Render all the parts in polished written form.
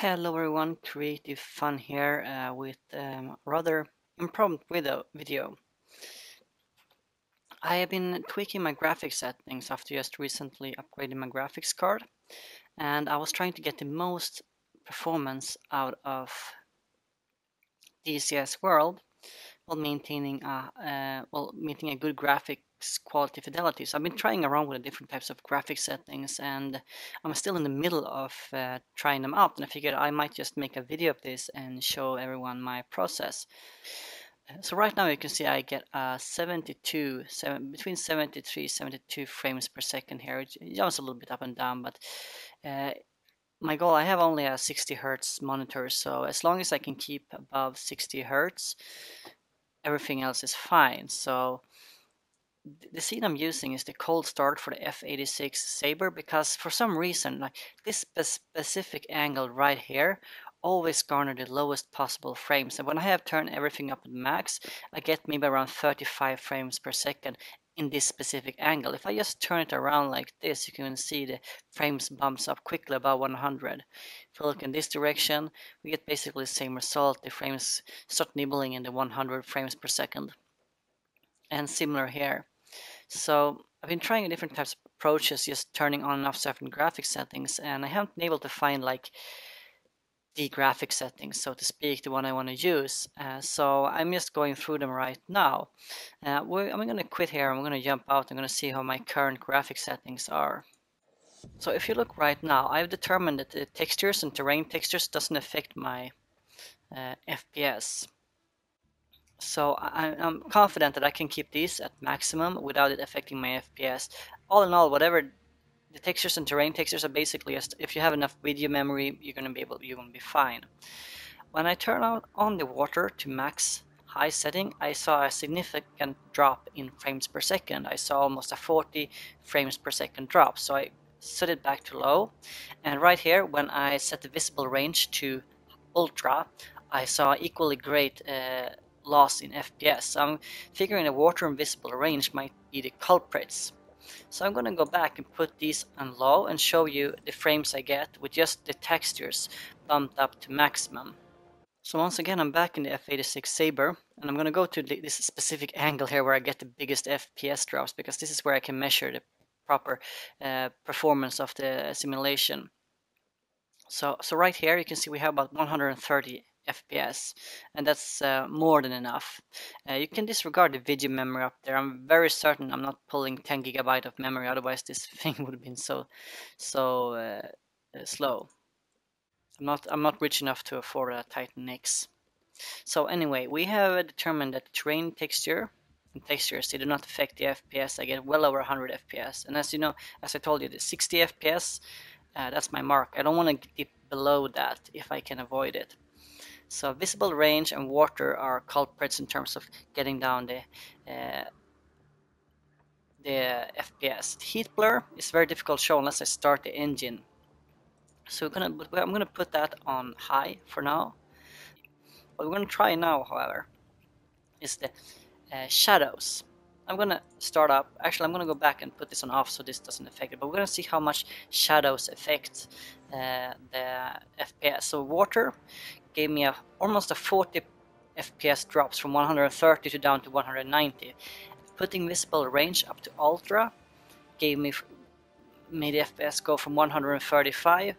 Hello everyone, Creative Fun here with rather impromptu video. I have been tweaking my graphics settings after just recently upgrading my graphics card, and I was trying to get the most performance out of DCS World while maintaining a good graphics quality fidelity. So I've been trying around with the different types of graphics settings, and I'm still in the middle of trying them out. And I figured I might just make a video of this and show everyone my process. So right now you can see I get between 73 72 frames per second here. It jumps a little bit up and down, but my goal, I have only a 60 hertz monitor, so as long as I can keep above 60 hertz, everything else is fine. So the scene I'm using is the cold start for the F86 Saber, because for some reason, like this specific angle right here always garner the lowest possible frames. And when I have turned everything up at max, I get maybe around 35 frames per second in this specific angle. If I just turn it around like this, you can see the frames bumps up quickly above 100. If you look in this direction, we get basically the same result. The frames start nibbling in the 100 frames per second. And similar here. So I've been trying different types of approaches, just turning on and off certain graphic settings, and I haven't been able to find like the graphic settings, so to speak, the one I want to use. So I'm just going through them right now. I'm going to quit here. I'm going to jump out. I'm going to see how my current graphic settings are. So if you look right now, I've determined that the textures and terrain textures doesn't affect my FPS. So I'm confident that I can keep these at maximum without it affecting my FPS. All in all, whatever the textures and terrain textures are basically just, if you have enough video memory, you're gonna be fine. When I turn on the water to max high setting, I saw a significant drop in frames per second. I saw almost a 40 frames per second drop. So I set it back to low, and right here when I set the visible range to ultra, I saw equally great loss in FPS. So I'm figuring the water and visible range might be the culprits. So I'm going to go back and put these on low and show you the frames I get with just the textures bumped up to maximum. So once again, I'm back in the F86 Saber, and I'm going to go to this specific angle here where I get the biggest FPS drops, because this is where I can measure the proper performance of the simulation. So right here you can see we have about 130 FPS, and that's more than enough. You can disregard the video memory up there. I'm very certain I'm not pulling 10 gigabyte of memory, otherwise this thing would have been so slow. I'm not rich enough to afford a Titan X. So anyway, we have determined that terrain texture and textures, they do not affect the FPS. I get well over 100 FPS, and as you know, as I told you, the 60 FPS, that's my mark. I don't want to dip below that if I can avoid it. So visible range and water are culprits in terms of getting down the FPS. The heat blur is very difficult to show unless I start the engine. So I'm gonna put that on high for now. What we're gonna try now, however, is the shadows. I'm gonna start up. Actually, I'm gonna go back and put this on off so this doesn't affect it. But we're gonna see how much shadows affect the FPS. So water gave me almost a 40 FPS drops from 130 to down to 190. Putting visible range up to ultra made the FPS go from 135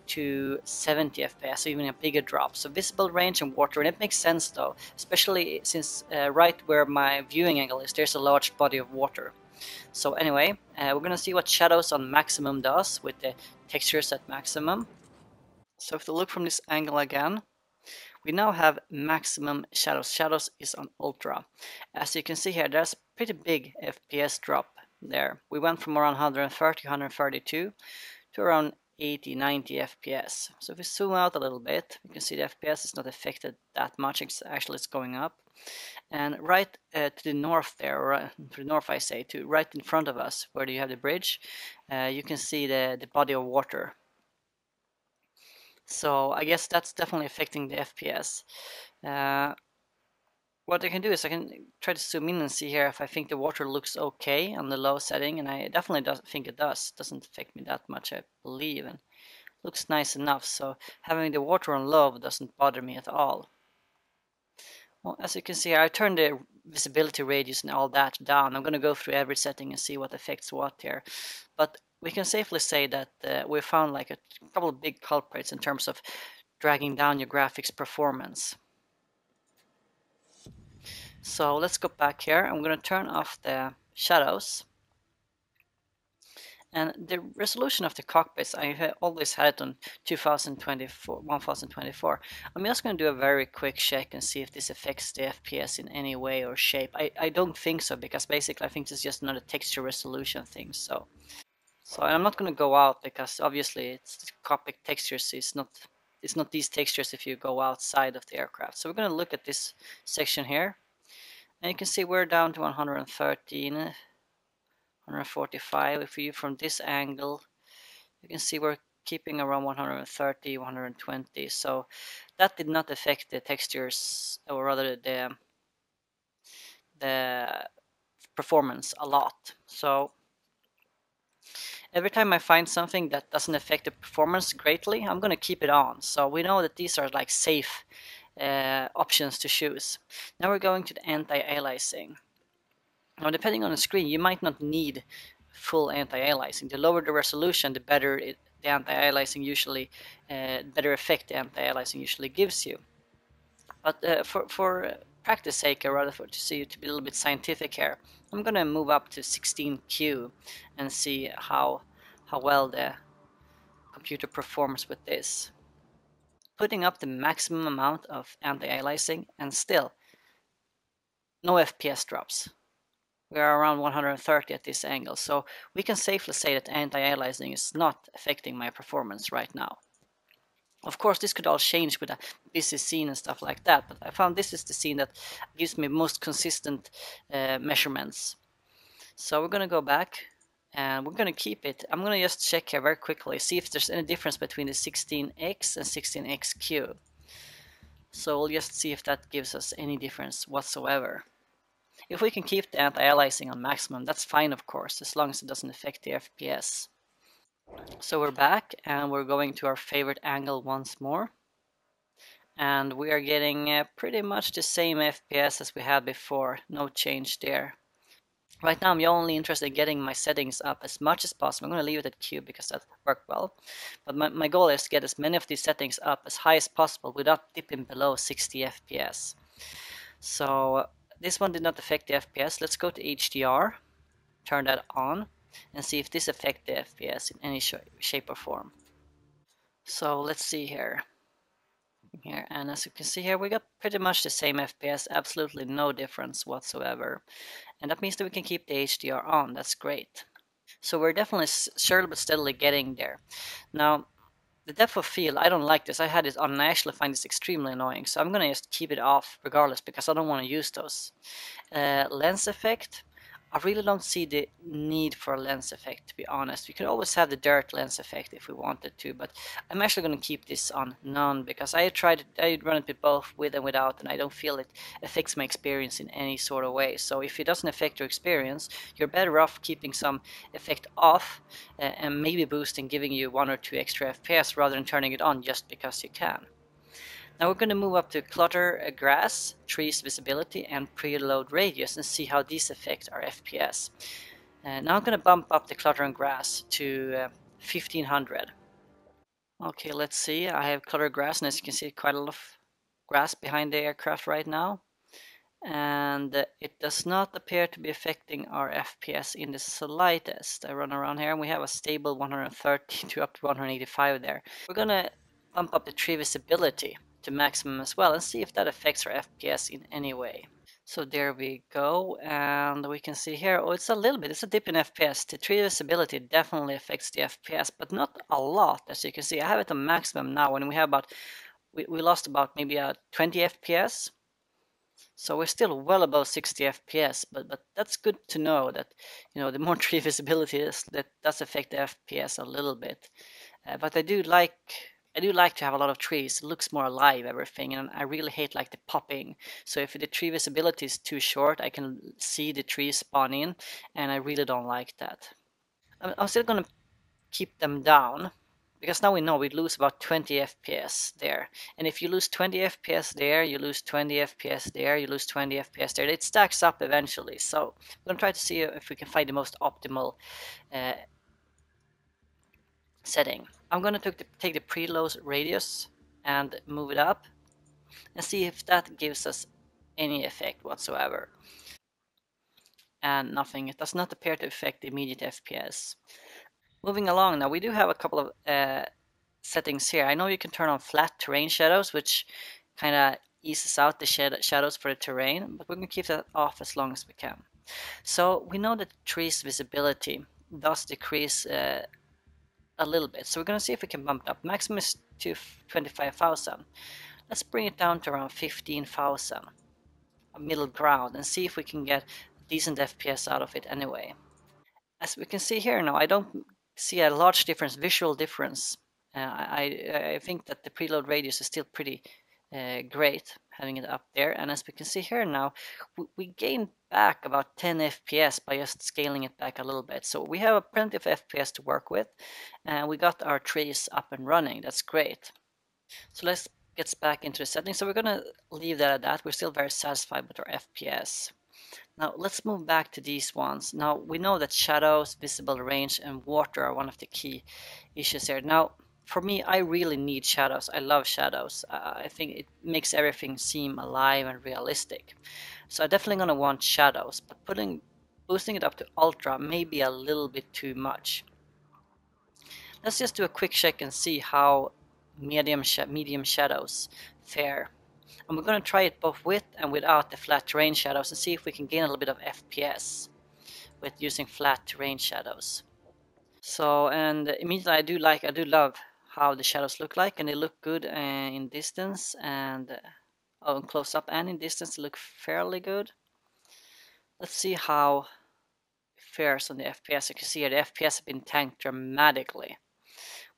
to 70 FPS, so even a bigger drop. So visible range and water, and it makes sense though, especially since right where my viewing angle is, there's a large body of water. So anyway, we're gonna see what shadows on maximum does with the textures at maximum. So if you look from this angle again, we now have maximum shadows. Shadows is on ultra. As you can see here, there's a pretty big FPS drop there. We went from around 130, 132 to around 80, 90 FPS. So if we zoom out a little bit, you can see the FPS is not affected that much. It's going up. And right to the north there, or to the north I say, to right in front of us, where you have the bridge, you can see the body of water. So I guess that's definitely affecting the FPS. What I can do is I can try to zoom in and see here if I think the water looks okay on the low setting, and I definitely think it does. It doesn't affect me that much, I believe. And looks nice enough, so having the water on low doesn't bother me at all. Well, as you can see, I turned the visibility radius and all that down. I'm going to go through every setting and see what affects what here. But we can safely say that we found like a couple of big culprits in terms of dragging down your graphics performance. So let's go back here. I'm going to turn off the shadows. And the resolution of the cockpits, I always had it on 1024. I'm just going to do a very quick check and see if this affects the FPS in any way or shape. I don't think so, because basically I think it's just another texture resolution thing. So I'm not going to go out, because obviously it's cockpit textures. It's not these textures if you go outside of the aircraft. So we're going to look at this section here, and you can see we're down to 113. 145. If we view from this angle, you can see we're keeping around 130, 120. So that did not affect the textures, or rather the performance a lot. So every time I find something that doesn't affect the performance greatly, I'm going to keep it on. So we know that these are like safe options to choose. Now we're going to the anti-aliasing. Now, depending on the screen, you might not need full anti-aliasing. The lower the resolution, the better the anti-aliasing usually, better effect the anti-aliasing usually gives you. But for practice sake, or rather to see you to be a little bit scientific here, I'm gonna move up to 16Q and see how well the computer performs with this. Putting up the maximum amount of anti-aliasing, and still no FPS drops. We are around 130 at this angle, so we can safely say that anti-aliasing is not affecting my performance right now. Of course, this could all change with a busy scene and stuff like that, but I found this is the scene that gives me most consistent measurements. So we're going to go back, and we're going to keep it. I'm going to just check here very quickly, see if there's any difference between the 16X and 16XQ. So we'll just see if that gives us any difference whatsoever. If we can keep the anti-aliasing on maximum, that's fine, of course, as long as it doesn't affect the FPS. So we're back, and we're going to our favorite angle once more. And we are getting pretty much the same FPS as we had before, no change there. Right now I'm only interested in getting my settings up as much as possible. I'm going to leave it at Q because that worked well. But my goal is to get as many of these settings up as high as possible without dipping below 60 FPS. So this one did not affect the FPS. Let's go to HDR, turn that on, and see if this affects the FPS in any shape or form. So let's see here. And as you can see here, we got pretty much the same FPS, absolutely no difference whatsoever. And that means that we can keep the HDR on. That's great. So we're definitely surely but steadily getting there. Now, the depth of field, I don't like this. I had it on and I actually find this extremely annoying. So I'm going to just keep it off regardless because I don't want to use those. Lens effect, I really don't see the need for a lens effect, to be honest. We could always have the dirt lens effect if we wanted to, but I'm actually going to keep this on none because I run it with both with and without, and I don't feel it affects my experience in any sort of way. So if it doesn't affect your experience, you're better off keeping some effect off and maybe boosting, giving you 1 or 2 extra FPS rather than turning it on just because you can. Now we're going to move up to clutter, grass, trees visibility, and preload radius and see how these affect our FPS. Now I'm going to bump up the clutter and grass to 1500. Okay, let's see. I have clutter grass, and as you can see, quite a lot of grass behind the aircraft right now. And it does not appear to be affecting our FPS in the slightest. I run around here and we have a stable 130 to up to 185 there. We're going to bump up the tree visibility to maximum as well and see if that affects our FPS in any way. So there we go, and we can see here, oh, it's a dip in FPS. The tree visibility definitely affects the FPS, but not a lot, as you can see. I have it on maximum now, and we lost about maybe 20 FPS. So we're still well above 60 FPS, but that's good to know that, the more tree visibility is, that does affect the FPS a little bit. But I do like to have a lot of trees. It looks more alive, everything, and I really hate like the popping. So if the tree visibility is too short, I can see the trees spawn in, and I really don't like that. I'm still gonna keep them down, because now we know we lose about 20 FPS there. And if you lose 20 FPS there, you lose 20 FPS there, you lose 20 FPS there. It stacks up eventually. So we're going to try to see if we can find the most optimal uh, setting. I'm going to take the preload radius and move it up and see if that gives us any effect whatsoever. And nothing. It does not appear to affect the immediate FPS. Moving along now, we do have a couple of settings here. I know you can turn on flat terrain shadows, which kind of eases out the shadows for the terrain, but we're going to keep that off as long as we can. So we know that trees visibility does decrease a little bit. So we're going to see if we can bump it up. Maximum is to 25,000. Let's bring it down to around 15,000, a middle ground, and see if we can get decent FPS out of it anyway. As we can see here now, I don't see a large difference, visual difference. I think that the preload radius is still pretty great having it up there. And as we can see here now, we gained back about 10 FPS by just scaling it back a little bit. So we have plenty of FPS to work with, and we got our trees up and running. That's great. So let's get back into the settings. So we're gonna leave that at that. We're still very satisfied with our FPS. Now let's move back to these ones. Now we know that shadows, visible range, and water are one of the key issues here. Now for me, I really need shadows. I love shadows. I think it makes everything seem alive and realistic. So I'm definitely gonna want shadows, but boosting it up to ultra may be a little bit too much. Let's just do a quick check and see how medium shadows fare. And we're going to try it both with and without the flat terrain shadows and see if we can gain a little bit of FPS with using flat terrain shadows. So, and immediately I do love how the shadows look like, and they look good in distance and oh, close up and in distance they look fairly good. Let's see how it fares on the FPS. You can see here the FPS have been tanked dramatically.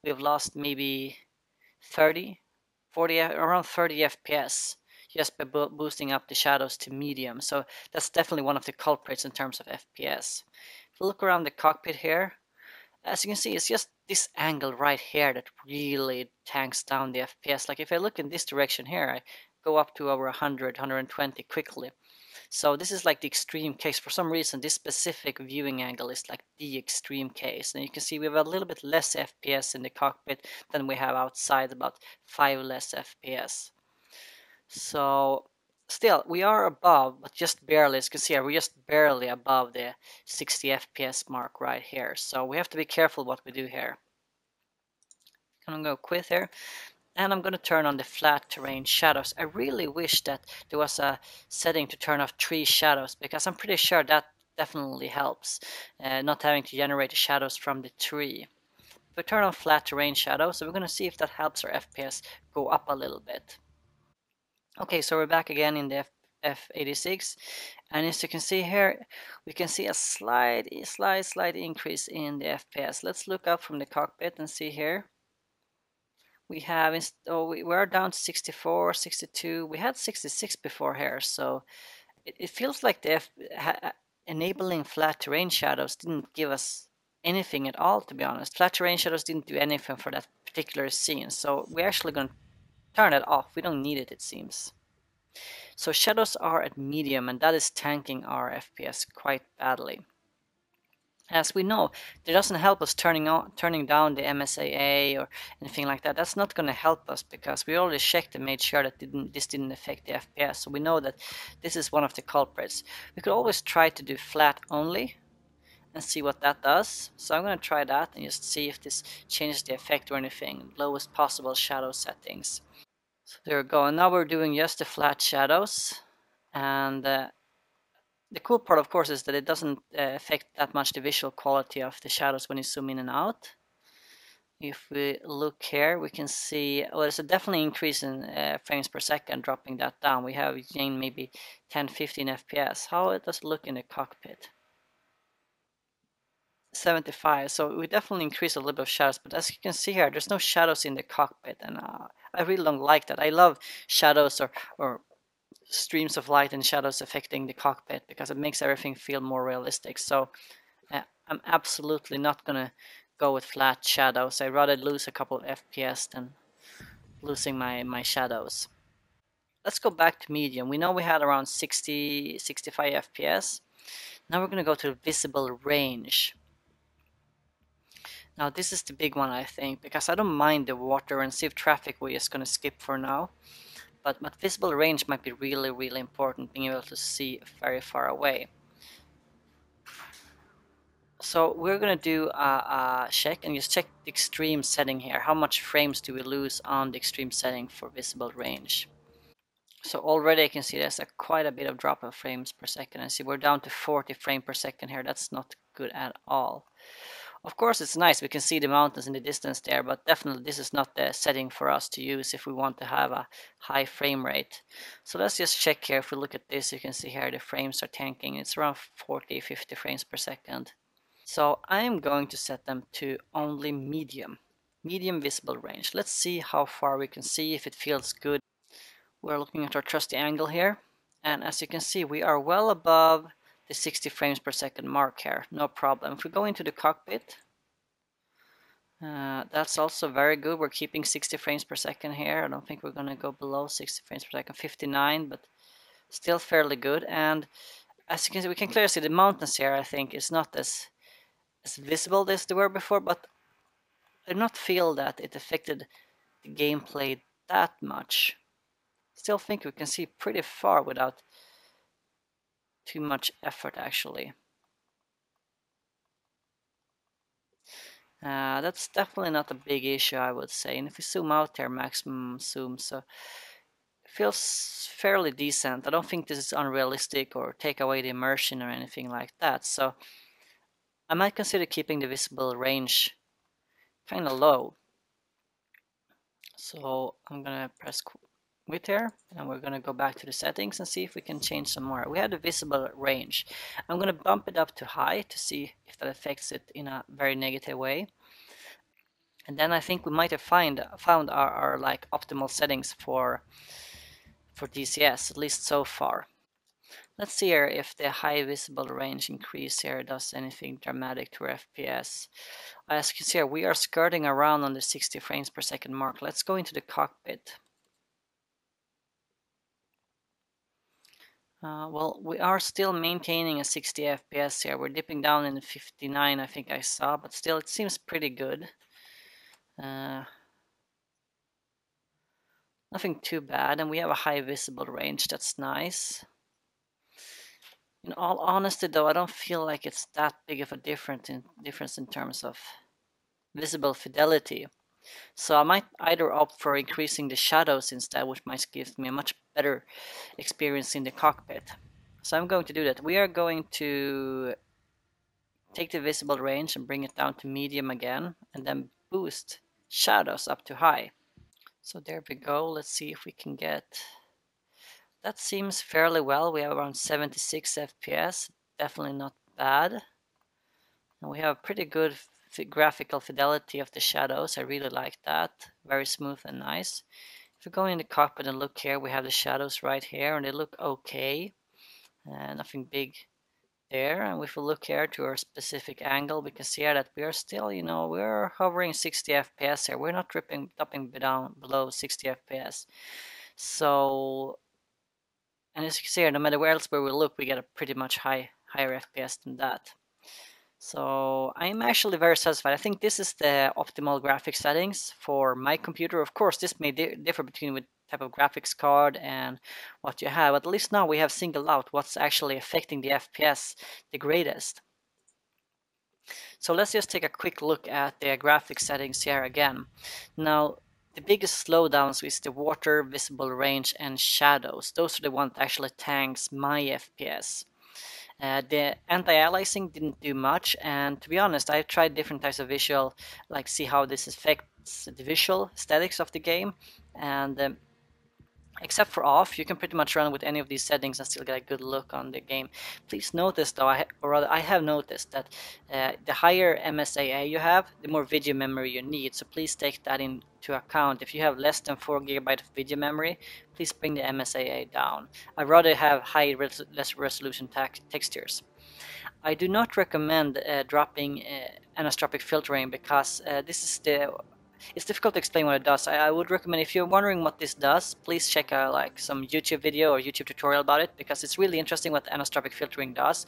We've lost maybe 30, 40, around 30 FPS just by boosting up the shadows to medium. So that's definitely one of the culprits in terms of FPS. If we look around the cockpit here, as you can see, it's just this angle right here that really tanks down the FPS. Like if I look in this direction here, I go up to over 100, 120 quickly. So this is like the extreme case. For some reason, this specific viewing angle is like the extreme case. And you can see we have a little bit less FPS in the cockpit than we have outside, about 5 less FPS. So still, we are above, but just barely. As you can see, we're just barely above the 60 FPS mark right here. So we have to be careful what we do here. I'm going to go quit here. And I'm going to turn on the flat terrain shadows. I really wish that there was a setting to turn off tree shadows, because I'm pretty sure that definitely helps, not having to generate the shadows from the tree. If we turn on flat terrain shadows, so we're going to see if that helps our FPS go up a little bit. Okay, so we're back again in the F86, and as you can see here, we can see a slight increase in the FPS. Let's look up from the cockpit and see here. We have, we're down to 64, 62. We had 66 before here, so it feels like the enabling flat terrain shadows didn't give us anything at all, to be honest. Flat terrain shadows didn't do anything for that particular scene, so we're actually going to turn it off. We don't need it, it seems. So shadows are at medium, and that is tanking our FPS quite badly. As we know, it doesn't help us turning down the MSAA or anything like that. That's not going to help us, because we already checked and made sure that this didn't affect the FPS. So we know that this is one of the culprits. We could always try to do flat only and see what that does. So I'm going to try that and just see if this changes the effect or anything. Lowest possible shadow settings. So there we go. And now we're doing just the flat shadows. And the cool part, of course, is that it doesn't affect that much the visual quality of the shadows when you zoom in and out. If we look here, we can see, well, there's a definitely increase in frames per second. Dropping that down, we have gained maybe 10-15 FPS. How does it look in the cockpit? 75. So we definitely increase a little bit of shadows, but as you can see here, there's no shadows in the cockpit, and I really don't like that. I love shadows or streams of light and shadows affecting the cockpit, because it makes everything feel more realistic. So I'm absolutely not gonna go with flat shadows. I'd rather lose a couple of FPS than losing my shadows. Let's go back to medium. We know we had around 60, 65 FPS. Now we're going to go to visible range. Now this is the big one, I think, because I don't mind the water and sieve traffic we're just going to skip for now. But visible range might be really important, being able to see very far away. So we're going to do a check and just check the extreme setting here. How much frames do we lose on the extreme setting for visible range? So already I can see there's quite a bit of drop of frames per second. I see we're down to 40 frames per second here. That's not good at all. Of course it's nice, we can see the mountains in the distance there, but definitely this is not the setting for us to use if we want to have a high frame rate. So let's just check here. If we look at this, you can see here the frames are tanking. It's around 40-50 frames per second. So I'm going to set them to only medium visible range. Let's see how far we can see, if it feels good. We're looking at our trusty angle here, and as you can see we are well above the 60 frames per second mark here, no problem. If we go into the cockpit, that's also very good. We're keeping 60 frames per second here. I don't think we're gonna go below 60 frames per second, 59, but still fairly good. And as you can see, we can clearly see the mountains here. I think is not as visible as they were before, but I do not feel that it affected the gameplay that much. Still think we can see pretty far without too much effort actually. That's definitely not a big issue, I would say. And if we zoom out here, maximum zoom, so it feels fairly decent. I don't think this is unrealistic or take away the immersion or anything like that. So I might consider keeping the visible range kind of low. So I'm gonna press quit here, and we're gonna go back to the settings and see if we can change some more. We have the visible range. I'm gonna bump it up to high to see if that affects it in a very negative way. And then I think we might have found our like optimal settings for DCS, at least so far. Let's see here if the high visible range increase here does anything dramatic to our FPS. As you can see here, we are skirting around on the 60 frames per second mark. Let's go into the cockpit. Well, we are still maintaining a 60 FPS here. We're dipping down in 59, I think I saw, but still it seems pretty good. Nothing too bad, and we have a high visible range. That's nice. In all honesty, though, I don't feel like it's that big of a difference in terms of visible fidelity. So I might either opt for increasing the shadows instead, which might give me a much better experience in the cockpit. So I'm going to do that. We are going to take the visible range and bring it down to medium again, and then boost shadows up to high. So there we go. Let's see if we can get... That seems fairly well. We have around 76 FPS. Definitely not bad. And we have pretty good graphical fidelity of the shadows. I really like that. Very smooth and nice. If we go in the cockpit and look here, we have the shadows right here, and they look okay. Nothing big there. And if we look here to our specific angle, we can see here that we are still, we're hovering 60 FPS here. We're not dropping down below 60 FPS. So, and as you can see here, no matter where else where we look, we get a pretty much higher FPS than that. So I'm actually very satisfied. I think this is the optimal graphics settings for my computer. Of course, this may differ between what type of graphics card and what you have, but at least now we have singled out what's actually affecting the FPS the greatest. So let's just take a quick look at the graphics settings here again. Now, the biggest slowdowns is the water, visible range, and shadows. Those are the ones that actually tanks my FPS. The anti-aliasing didn't do much, and to be honest, I tried different types of visual, like see how this affects the visual aesthetics of the game, and except for off. You can pretty much run with any of these settings and still get a good look on the game. Please notice though, I have noticed that the higher MSAA you have, the more video memory you need, so please take that into account. If you have less than 4 GB of video memory, please bring the MSAA down. I'd rather have less resolution textures. I do not recommend dropping anisotropic filtering because it's difficult to explain what it does. I would recommend, if you're wondering what this does, please check out like some YouTube video or YouTube tutorial about it, because it's really interesting what anisotropic filtering does.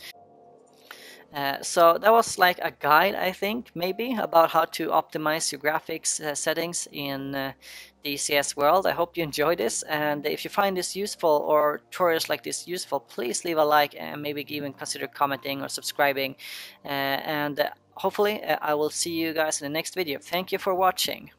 So that was like a guide, I think, maybe, about how to optimize your graphics settings in DCS world. I hope you enjoyed this, and if you find this useful or tutorials like this useful, please leave a like and maybe even consider commenting or subscribing. And hopefully I will see you guys in the next video. Thank you for watching.